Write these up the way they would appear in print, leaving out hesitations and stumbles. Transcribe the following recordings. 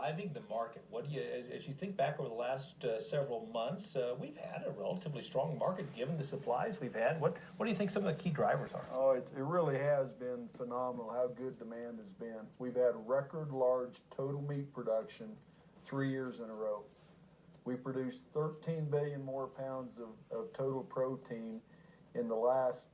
driving the market? What do you, as you think back over the last several months, we've had a relatively strong market given the supplies we've had. What do you think some of the key drivers are? Oh, it really has been phenomenal how good demand has been. We've had record large total meat production 3 years in a row. We produced 13 billion more pounds of total protein in the last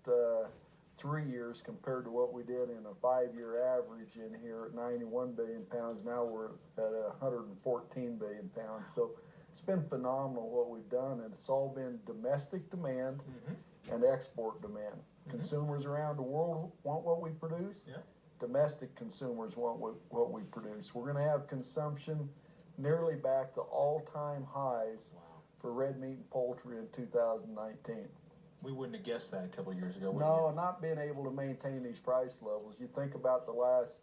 3 years compared to what we did in a 5-year average in here at 91 billion pounds. Now we're at 114 billion pounds. So it's been phenomenal what we've done, and it's all been domestic demand and export demand. Consumers around the world want what we produce. Domestic consumers want what we produce. We're going to have consumption nearly back to all-time highs for red meat and poultry in 2019. We wouldn't have guessed that a couple of years ago. No, not being able to maintain these price levels. You think about the last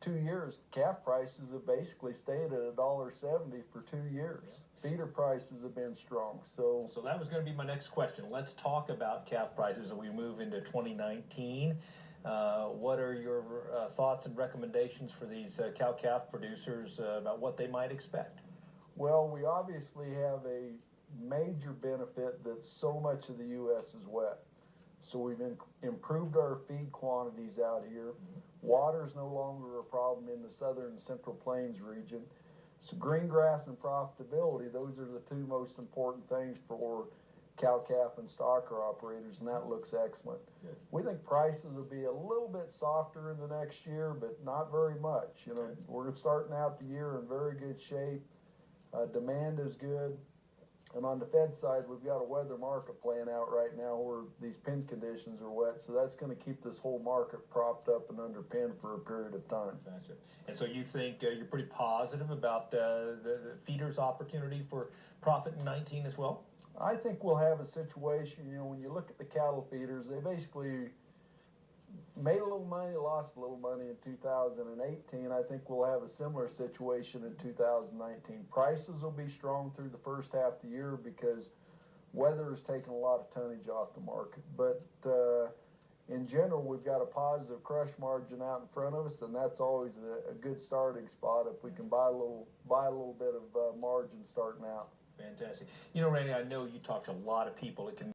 2 years, calf prices have basically stayed at $1.70 for 2 years. Feeder prices have been strong. So that was going to be my next question. Let's talk about calf prices as we move into 2019. What are your thoughts and recommendations for these cow-calf producers about what they might expect? Well, we obviously have a major benefit that so much of the U.S. is wet. So we've improved our feed quantities out here. Water is no longer a problem in the southern and central plains region. So green grass and profitability, those are the two most important things for cow-calf and stocker operators, and that looks excellent. We think prices will be a little bit softer in the next year, but not very much. You know, we're starting out the year in very good shape. Demand is good. And on the Fed side, we've got a weather market playing out right now where these pen conditions are wet, so that's going to keep this whole market propped up and underpinned for a period of time. Gotcha. And so you think you're pretty positive about the feeders' opportunity for profit in 19 as well? I think we'll have a situation, you know, when you look at the cattle feeders, they basically made a little money, lost a little money in 2018. I think we'll have a similar situation in 2019. Prices will be strong through the first half of the year because weather has taken a lot of tonnage off the market. But in general, we've got a positive crush margin out in front of us, and that's always a good starting spot if we can buy a little bit of margin starting out. Fantastic. You know, Randy, I know you talk to a lot of people. It can